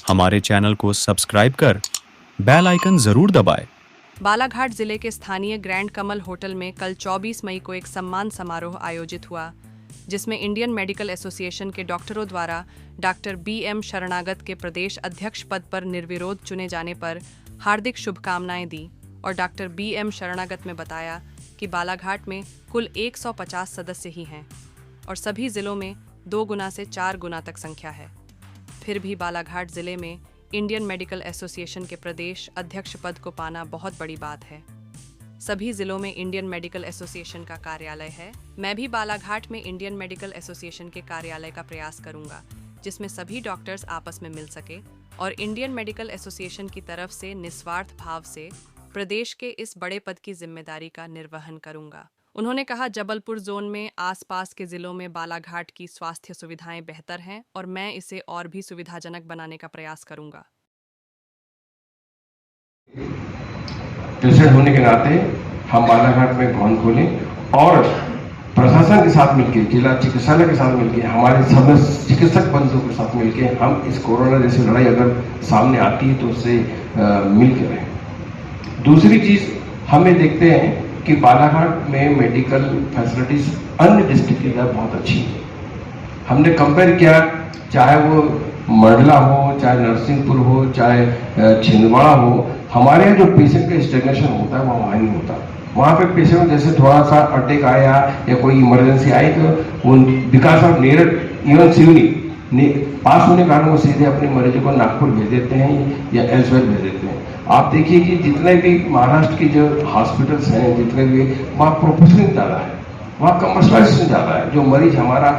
हमारे चैनल को सब्सक्राइब कर बेल आइकन जरूर दबाएं। बालाघाट जिले के स्थानीय ग्रैंड कमल होटल में कल 24 मई को एक सम्मान समारोह आयोजित हुआ, जिसमें इंडियन मेडिकल एसोसिएशन के डॉक्टरों द्वारा डॉक्टर BM शरणागत के प्रदेश अध्यक्ष पद पर निर्विरोध चुने जाने पर हार्दिक शुभकामनाएं दी और डॉक्टर BM शरणागत ने बताया कि बालाघाट में कुल 150 सदस्य ही हैं और सभी जिलों में 2 गुना से 4 गुना तक संख्या है। फिर भी बालाघाट जिले में इंडियन मेडिकल एसोसिएशन के प्रदेश अध्यक्ष पद को पाना बहुत बड़ी बात है। सभी जिलों में इंडियन मेडिकल एसोसिएशन का कार्यालय है। मैं भी बालाघाट में इंडियन मेडिकल एसोसिएशन के कार्यालय का प्रयास करूंगा, जिसमें सभी डॉक्टर्स आपस में मिल सके और इंडियन मेडिकल एसोसिएशन की तरफ से निस्वार्थ भाव से प्रदेश के इस बड़े पद की जिम्मेदारी का निर्वहन करूंगा। उन्होंने कहा, जबलपुर जोन में आसपास के जिलों में बालाघाट की स्वास्थ्य सुविधाएं बेहतर हैं और मैं इसे और भी सुविधाजनक बनाने का प्रयास करूंगा। पेशेंट होने के नाते हम बालाघाट में भवन खोलें और प्रशासन के साथ मिलकर, जिला चिकित्सालय के साथ मिलकर, हमारे सब चिकित्सक बंधुओं के साथ मिलकर हम इस कोरोना जैसी लड़ाई अगर सामने आती है तो उससे मिलकर रहें। दूसरी चीज हमें देखते हैं कि बालाघाट में मेडिकल फैसिलिटीज अन्य डिस्ट्रिक्ट की तरह बहुत अच्छी है। हमने कंपेयर किया, चाहे वो मंडला हो, चाहे नरसिंहपुर हो, चाहे छिंदवाड़ा हो, हमारे यहाँ जो पेशेंट का स्टेग्नेशन होता है वो वहाँ नहीं होता। वहाँ पे पेशेंट जैसे थोड़ा सा अटैक आया या कोई इमरजेंसी आई तो वो because of Meerut even Seoni पास होने के कारण वो सीधे अपने मरीजों को नागपुर भेज देते हैं या एल्सवेयर भेज देते हैं। आप देखिए कि जितने भी महाराष्ट्र की जो हॉस्पिटल्स हैं, जितने भी, वहाँ प्रोफेशनल ज़्यादा है, वहाँ कमर्शलाइजेशन ज़्यादा है। जो मरीज हमारा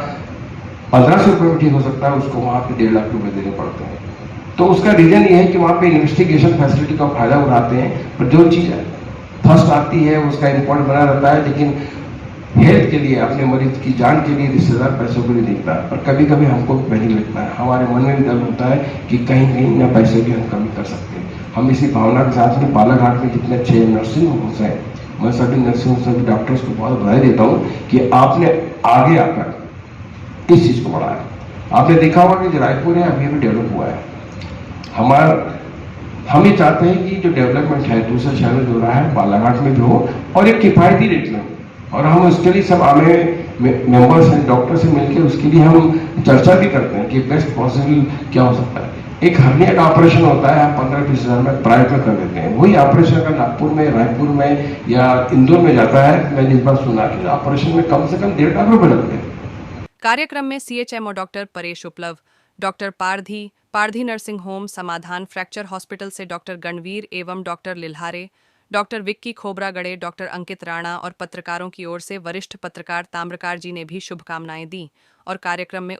1500 रुपये में ठीक हो सकता है, उसको वहाँ पे 1.5 लाख रुपए देने पड़ते हैं। तो उसका रीजन ये है कि वहाँ पे इन्वेस्टिगेशन फैसिलिटी का फायदा उठाते हैं, पर जो चीज़ फर्स्ट आती है उसका इम्पोर्टेंट बना रहता है, लेकिन हेल्थ के लिए, अपने मरीज की जान के लिए रिश्तेदार पैसों को नहीं देखता है। पर कभी कभी हमको पैनिक लगता है, हमारे मन में भी डर होता है कि कहीं कहीं ना पैसे भी हम कमी कर सकते हैं। हम इसी भावना के साथ में बालाघाट में जितने 6 नर्सिंग होम्स हैं, मैं सभी नर्सिंग होम्स सभी डॉक्टर्स को बहुत बधाई देता हूँ कि आपने आगे आकर इस चीज को बढ़ाया। आपने देखा होगा कि जो रायपुर है अभी अभी डेवलप हुआ है। हम ये चाहते हैं कि जो डेवलपमेंट है दूसरे शहरों में हो रहा है, बालाघाट में भी हो और एक किफायती रेट में हो। और हम उसके लिए सब आने मेंबर्स हैं, डॉक्टर से मिलकर उसके लिए हम चर्चा भी करते हैं कि बेस्ट पॉसिबल क्या हो सकता है। एक हर्निया का ऑपरेशन होता है, आप 15-20 हजार में प्राइवेट में कर देते हैं। वही ऑपरेशन अगर नागपुर में, रायपुर में या इंदौर में जाता है, मैंने इस बार सुना कि ऑपरेशन में कम से कम 1.5 लाख रुपए लगते हैं। कार्यक्रम में CHMO doctor Paresh Uplav, doctor Pardhi nursing home Samadhan fracture hospital से डॉक्टर गणवीर एवं doctor Lilhare, doctor Vicky Khobragade, doctor Ankit Rana और पत्रकारों की ओर से वरिष्ठ पत्रकार ताम्रकार जी ने भी शुभकामनाएं दी और कार्यक्रम में